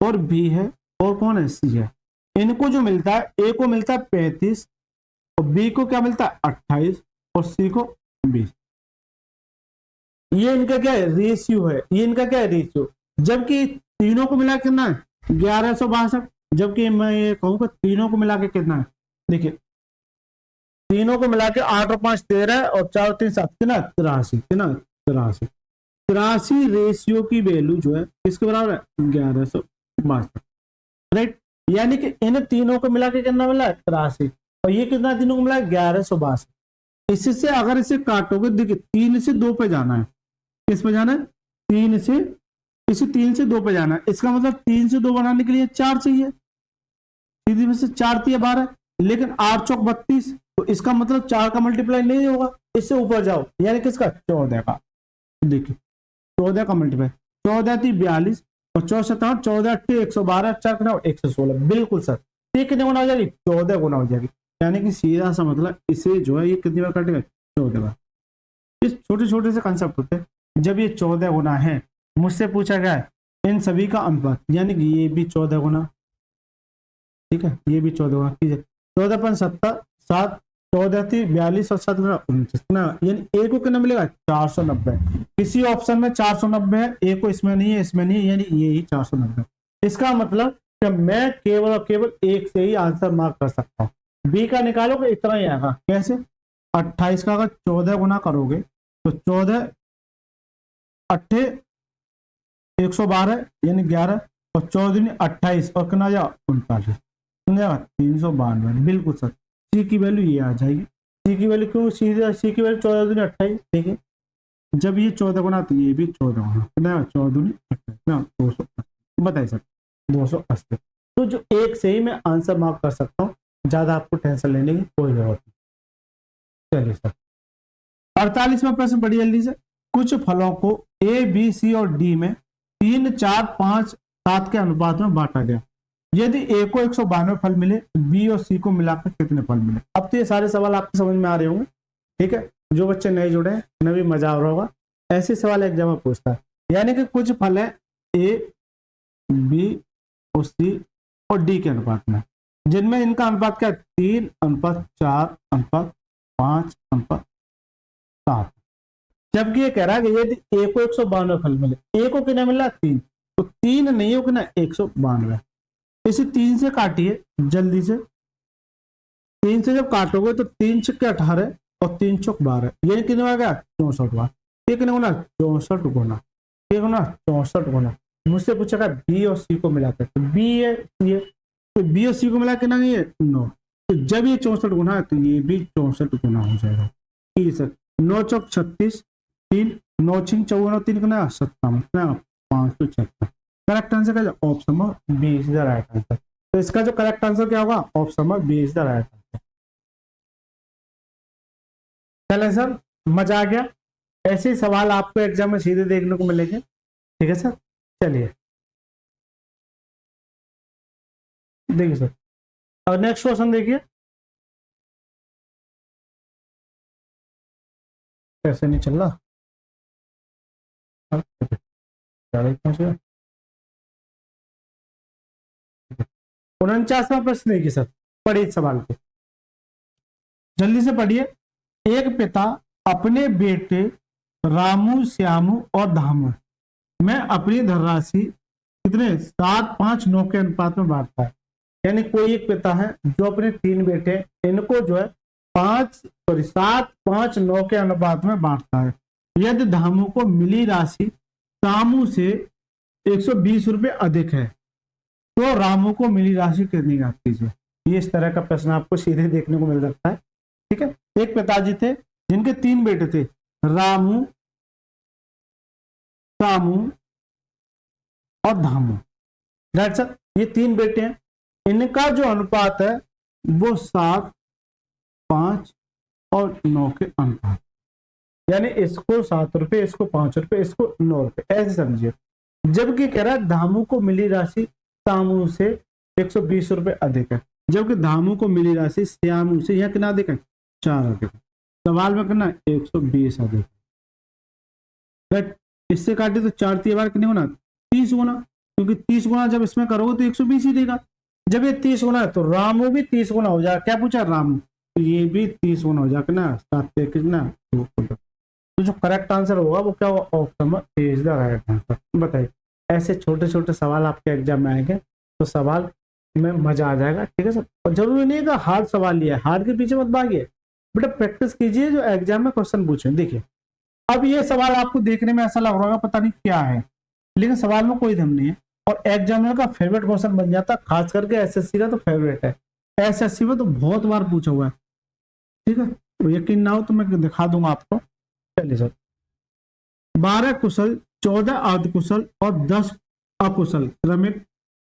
और बी है और कौन है, सी है। इनको जो मिलता है, ए को मिलता है 35 और बी को क्या मिलता है 28 और सी को 20। ये इनका क्या है, रेशियो है। ये इनका क्या है, रेशियो। जबकि तीनों को मिला कितना है 1162, जबकि मैं ये कहूँगा तीनों को मिला के कितना है, देखिए तीनों को मिला के 8 और 5 13 और 4 और 3 7 कितना 83, कितना 83। 83 रेशियो की वैल्यू जो है किसके बराबर है, 1162, राइट। यानी कि इन तीनों को मिला के कितना मिला 83 और ये कितना तीनों को मिला 1162। इससे अगर इसे काटोगे, देखिए 3 से 2 पे जाना है, किस पे जाना है, 3 से, इसे 3 से 2 पे जाना है। इसका मतलब 3 से 2 बनाने के लिए 4 चाहिए, सीधी में से 4 3 12, लेकिन 8 चौक 32, तो इसका मतलब 4 का मल्टीप्लाई नहीं होगा, इससे ऊपर जाओ, यानी किसका 14 का। देखिए 14 का मल्टीप्लाई, 14 थी 42 और 64 14 8 112 4 गुना 116, बिल्कुल सर। ये कितने गुना हो जाएगी, 14 गुना हो जाएगी। यानी कि सीधा सा मतलब इसे जो है ये कितनी बार कटेगा, 14 बार। इस छोटे छोटे से कंसेप्ट होते हैं। जब ये 14 गुना है, मुझसे पूछा गया है इन सभी का अनुपात, यानी कि ये भी 14 गुना, ठीक है, ये भी 14 गुना कीजिए। 14 पर 70 7 14 थी 42 और 7 गुना 29 ना, यानी ए को कितना मिलेगा 490। किसी ऑप्शन में 490 है, ए को इसमें नहीं है, इसमें नहीं है, यानी ये ही 490। इसका मतलब कि मैं केवल और केवल एक से ही आंसर मार्क कर सकता हूँ। बी का निकालोगे इतना ही आएगा, कैसे 28 का अगर 14 गुना करोगे तो 14 8 112 यानी 11 और 14 28 और कितना जाएगा 39, 392, बिल्कुल सर। सी की वैल्यू ये आ जाएगी। सी की वैल्यू क्यों, सी की वैल्यू 14 दूनी 28, ठीक है। जब ये 14 गुना तो ये भी 14 गुना, कितना 14 दूनी 28, 280, बताइए सर 280। तो जो एक से ही मैं आंसर मार्क कर सकता हूँ, ज्यादा आपको टेंशन लेने की कोई जरूरत नहीं। चलिए सर 48वां प्रश्न बड़ी जल्दी से। कुछ फलों को ए बी सी और डी में 3 4 5 7 के अनुपात में बांटा गया। यदि ए को 192 फल मिले, बी और सी को मिलाकर कितने फल मिले। अब तो ये सारे सवाल आपको समझ में आ रहे होंगे, ठीक है। जो बच्चे नए जुड़े हैं उन्हें भी मजा आ रहा होगा, ऐसे सवाल एग्जाम में पूछता है। यानी कि कुछ फल है ए बी और सी और डी के अनुपात में, जिनमें इनका अनुपात क्या है 3 अनुपात 4 अनुपात 5 अनुपात 7। जबकि ये कह रहा है कि यदि ए को 192 फल मिले, ए को कितना मिला 3, तो 3 नहीं हो कितना 192। इसे 3 से काटिए जल्दी से। 3 से जब काटोगे तो 3 छक्के 18 और 3 चौक 12, ये कितना आ गया 64 बार। ये कितना गुना 64 गुना, ये गुना 64 गुना। मुझसे पूछेगा बी और सी को मिलाकर, तो बी है सी है, तो बी और सी को मिला कितना ये 9। तो जब ये 64 गुना है तो ये भी 64 गुना हो जाएगा। ठीक है सर। 9 चौक 36, 3 9 छिंग 54 3 कितना 57, 576। करेक्ट आंसर क्या, option number B is the right answer. तो इसका जो करेक्ट आंसर क्या होगा, option number B is the right answer. चले सर, मजा आ गया। ऐसे ही सवाल आपको एग्जाम में सीधे देखने को मिलेंगे, ठीक है सर। चलिए देखिए सर, और नेक्स्ट क्वेश्चन देखिए। कैसे नहीं चल रहा, 49वां प्रश्न देखिए सर, पढ़िए सवाल को जल्दी से पढ़िए। एक पिता अपने बेटे रामू श्यामू और धामू में अपनी धनराशि कितने 7 5 9 के अनुपात में बांटता है। यानी कोई एक पिता है जो अपने 3 बेटे, इनको जो है 7 5 9 के अनुपात में बांटता है। यदि धामू को मिली राशि रामू से 120 रुपए अधिक है, तो रामू को मिली राशि कितनी ज्ञात कीजिए। ये इस तरह का प्रश्न आपको सीधे देखने को मिल सकता है, ठीक है। एक पिताजी थे जिनके 3 बेटे थे, रामू रामू और धामू, राइट सर। ये 3 बेटे हैं, इनका जो अनुपात है वो 7 5 और 9 के अनुपात, यानी इसको 7 रुपए, इसको 5 रुपए, इसको 9 रुपए, ऐसे समझिए। जबकि कह रहा है धामू को मिली राशि श्यामू से 120 रुपए अधिक है, जबकि धामू को मिली राशि श्यामू से यह कितना अधिक है 4 अधिक है। सवाल में करना 120 अधिक, राइट। इससे काटे तो 4 3 बार कितने होना 120 गुना, क्योंकि 30 गुना जब इसमें करोगे तो 120 ही देगा। जब ये 30 गुना है तो रामू भी 30 गुना हो जाएगा। क्या पूछा? रामू, तो ये भी 30 गुना हो जाएगा ना, 7 कितना 2। तो जो करेक्ट आंसर होगा वो क्या होगा? Option number A is the right answer. बताइए, ऐसे छोटे छोटे सवाल आपके एग्जाम में आएंगे तो सवाल में मजा आ जाएगा। ठीक है सर, और जरूरी नहीं है कि हार्ड सवाल लिया है, हार्ड के पीछे मत भागिए बेटा, प्रैक्टिस कीजिए जो एग्जाम में क्वेश्चन पूछे। देखिए अब ये सवाल आपको देखने में ऐसा लग रहा होगा पता नहीं क्या है, लेकिन सवाल में कोई दम नहीं है और एग्जामिनर का फेवरेट क्वेश्चन बन जाता है, खास करके एसएससी का तो फेवरेट है। एसएससी में तो बहुत बार पूछा हुआ है। ठीक है, तो यकीन ना हो तो मैं दिखा दूंगा आपको। चलिए सर, 12 कुशल, 14 अर्धकुशल और 10 अकुशल श्रमिक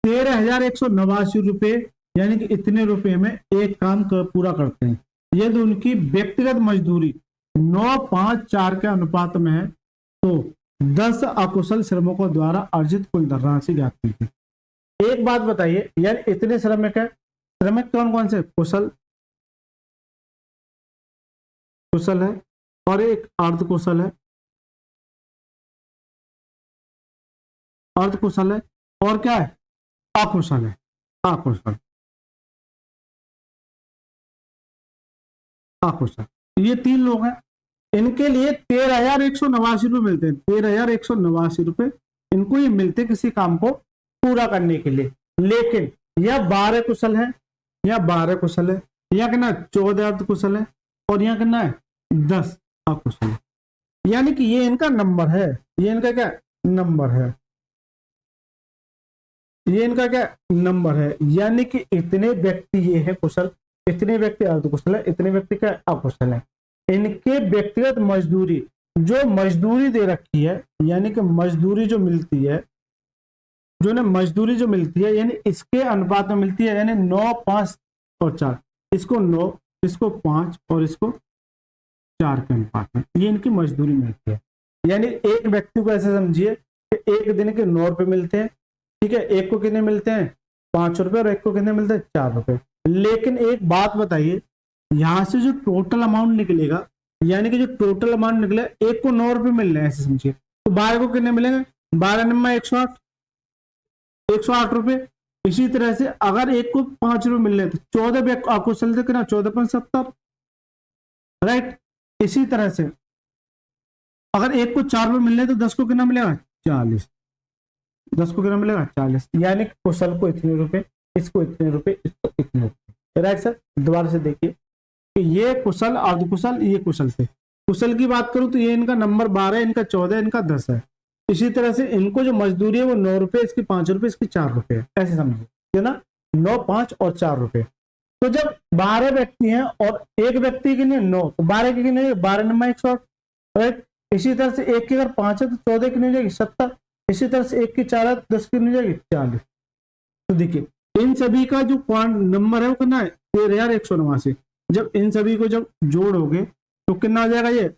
13,189 रुपए यानी कि इतने रुपए में एक काम पूरा करते हैं। यदि उनकी व्यक्तिगत मजदूरी 9-5-4 के अनुपात में है तो 10 अकुशल श्रमिकों द्वारा अर्जित कुल धनराशि ज्ञात कीजिए। एक बात बताइए यार, इतने श्रमिक है, श्रमिक कौन कौन से? कुशल, कुशल है और एक अर्धकुशल है, अर्धकुशल है और क्या है? अकुशल है, अकुशल, अकुशल। ये 3 लोग हैं, इनके लिए 13,189 रुपए मिलते हैं। 13,189 रुपए इनको ये मिलते किसी काम को पूरा करने के लिए। लेकिन यह 12 कुशल है, या 12 कुशल है, या कहना 14 अर्धकुशल है और यहाँ कहना है 10 अकुशल है। यानी कि ये इनका नंबर है, ये इनका क्या नंबर है, ये इनका क्या नंबर है। यानी कि इतने व्यक्ति ये है कुशल, इतने व्यक्ति अर्धकुशल है, इतने व्यक्ति क्या अकुशल है। इनके व्यक्तिगत मजदूरी, जो मजदूरी दे रखी है, यानी कि मजदूरी जो मिलती है, जो ना मजदूरी जो मिलती है यानी इसके अनुपात में मिलती है, यानी 9, 5 और 4, इसको 9, इसको 5 और इसको 4 के अनुपात में ये इनकी मजदूरी मिलती है। यानी एक व्यक्ति को ऐसे समझिए कि एक दिन के 9 रुपए मिलते हैं। ठीक है, एक को कितने मिलते हैं? 5 रुपए और एक को कितने मिलते हैं? 4 रुपए। लेकिन एक बात बताइए, यहां से जो टोटल अमाउंट निकलेगा, यानी कि जो टोटल अमाउंट निकले, एक को 9 रुपए मिल रहे हैं ऐसे समझिए, तो 12 को कितने मिलेंगे? 12 नंबर 108, 108 रुपए। इसी तरह से अगर एक को 5 रुपए मिल रहे हैं तो 14 अकुशल थे कितना? 14,75, राइट। इसी तरह से अगर एक को 4 रुपए मिल रहे हैं तो 10 को कितना मिलेगा? 40। 10 को कितना मिलेगा? 40। यानी कुशल को इतने रुपए, इसको इतने रुपए, इसको इतने रुपए, राइट सर। दोबारा से देखिए कि ये कुशल, अर्धकुशल, ये कुशल से। कुशल की बात करूं तो ये इनका नंबर 12, इनका 14, इनका 10 है। इसी तरह से इनको जो मजदूरी है वो 9 रुपए, इसकी 5 रुपए, इसकी 4 रुपए है, ऐसे समझिए ना, 9, 5 और 4 रुपए। तो जब 12 व्यक्ति हैं और एक व्यक्ति के लिए 9, तो 12 के लिए 12 नंबर 108, राइट। इसी तरह से एक की अगर 5 है तो 14 की नहीं जाएगी 70। इसी तरह से एक की 4 है तो 10 की नहीं जाएगी 40। तो देखिए इन सभी का जो नंबर है वो कितना है? 13,189। जब इन सभी को जब जोड़ोगे तो कितना आ जाएगा? ये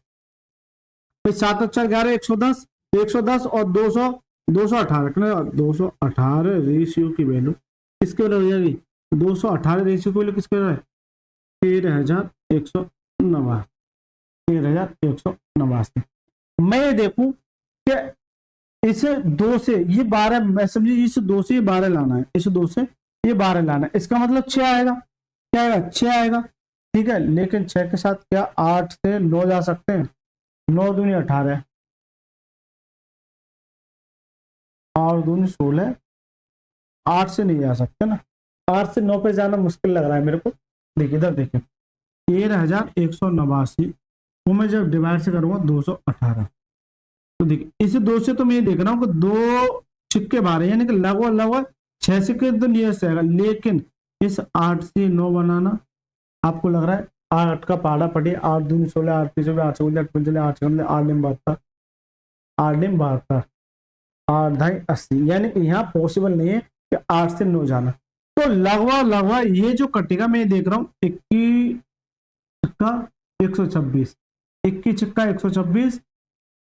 7 और 4 11, 110, 110 और 200, 218 कितना? 218 रेशियो की वैल्यू किसके बराबर हो जाएगी? 218 रेशियो की वैल्यू किसके बराबर है? 13,189, 13,189। मैं ये देखूं कि इस 2 से ये 12, मैं समझिए इस 2 से ये 12 लाना है, इस 2 से ये 12 लाना है, इसका मतलब 6 आएगा। क्या आएगा? 6 आएगा। ठीक है, लेकिन 6 के साथ क्या 8 से 9 जा सकते हैं? 9 दूनी 18 और दूनी 16, 8 से नहीं जा सकते ना, 8 से 9 पे जाना मुश्किल लग रहा है मेरे को। देखिए इधर देखिए 13,189 को मैं जब डिवाइड से करूंगा 218, तो देखिए इस 2 से तो मैं ये देख रहा हूँ कि 2 सिक्के 12, यानी कि लगभग लगभग 6 सिक्के तो नहीं आएगा। लेकिन इस 8 से 9 बनाना आपको लग रहा है 8 का पहाड़ा पड़े, 8 दूनी 16, 8 तीन 8 8 8 8 निम 72, 8 निम 72, 8 ढाई 80, यानी कि यहाँ पॉसिबल नहीं है कि 8 से 9 जाना। तो लगभग लगभग ये जो कटेगा मैं देख रहा हूँ 21 छिक्का 126, 21 छिक्का 126,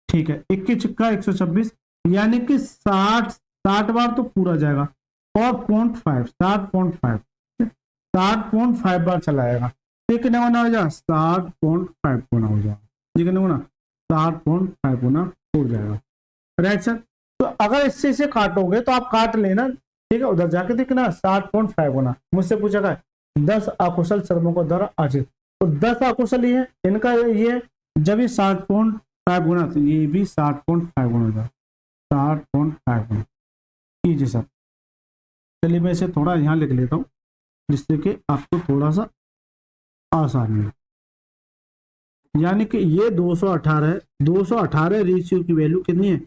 ठीक है 21 छिक्का 126, यानी कि 60 बार तो पूरा जाएगा और 60.5 बार चलाएगा। कितने गुना हो जाएगा? 60.5 गुना हो जाएगा। ये कितने गुना? 60.5 गुना हो जाएगा, राइट सर। तो अगर इससे इसे काटोगे तो आप काट लेना, ठीक है, उधर जाके देखना 60.5 गुना। मुझसे पूछेगा 10 अकुशल श्रमिकों द्वारा अर्जित, तो 10 अकुशल ये है, इनका ये जब ये 60.5 गुना, तो ये भी 60.5 गुना होगा, 60.5 गुना कीजिए सर। चलिए मैं इसे थोड़ा यहाँ लिख लेता हूँ जिससे कि आपको थोड़ा सा आसानी हो। यानी कि ये 218 है, 218 रेशियो की वैल्यू कितनी है,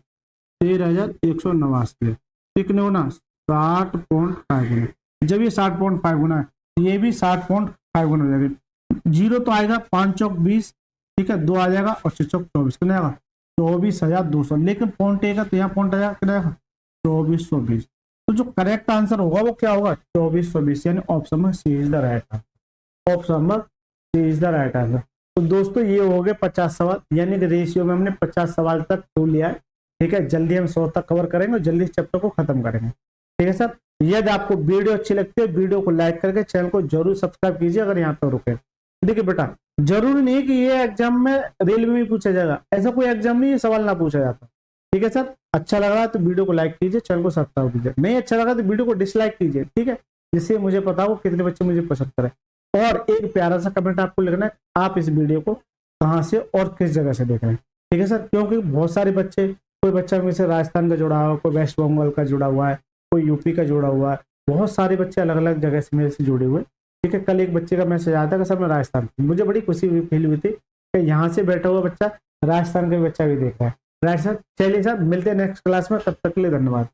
13,189 है। कितने गुना, 60.5 गुना। जब ये 60.5 गुना है, ये भी 60.5 गुना हो जाएगा। जीरो तो आएगा 5 चौक 20, ठीक है, 2 आ जाएगा और 6 चौक 24, कितना आएगा 24,200। लेकिन पॉइंट आएगा तो यहाँ पॉइंट आएगा, कितना आएगा 2420। तो जो करेक्ट आंसर होगा वो क्या होगा, 2420, यानी option number C is the right answer. Option number C is the right answer. तो दोस्तों ये हो गए 50 सवाल, यानी कि रेशियो में हमने 50 सवाल तक तो लिया है, ठीक है। जल्दी हम 100 तक कवर करेंगे और जल्दी चैप्टर को खत्म करेंगे, ठीक है सर। यदि आपको वीडियो अच्छी लगती है, वीडियो को लाइक करके चैनल को जरूर सब्सक्राइब कीजिए अगर यहाँ पर रुके। देखिए बेटा, जरूरी नहीं कि ये एग्जाम में रेलवे में पूछा जाएगा, ऐसा कोई एग्जाम नहीं ये सवाल ना पूछा जाता, ठीक है सर। अच्छा लग रहा है तो वीडियो को लाइक कीजिए, चैनल को सब्सक्राइब कीजिए, नहीं अच्छा लगा तो वीडियो को डिसलाइक कीजिए, ठीक है, जिससे मुझे पता हो कितने बच्चे मुझे पसंद करें। और एक प्यारा सा कमेंट आपको लिखना है, आप इस वीडियो को कहाँ से और किस जगह से देख रहे हैं, ठीक है सर। क्योंकि बहुत सारे बच्चे, कोई बच्चा में से राजस्थान का जुड़ा हुआ है, कोई वेस्ट बंगाल का जुड़ा हुआ है, कोई यूपी का जुड़ा हुआ है, बहुत सारे बच्चे अलग अलग जगह से मेरे से जुड़े हुए, ठीक है। कल एक बच्चे का मैसेज आया था कि सर मैं राजस्थान, मुझे बड़ी खुशी फील हुई थी कि यहाँ से बैठा हुआ बच्चा राजस्थान का बच्चा भी देख रहा है। राइट सर, चलिए सर मिलते हैं नेक्स्ट क्लास में, तब तक के लिए धन्यवाद।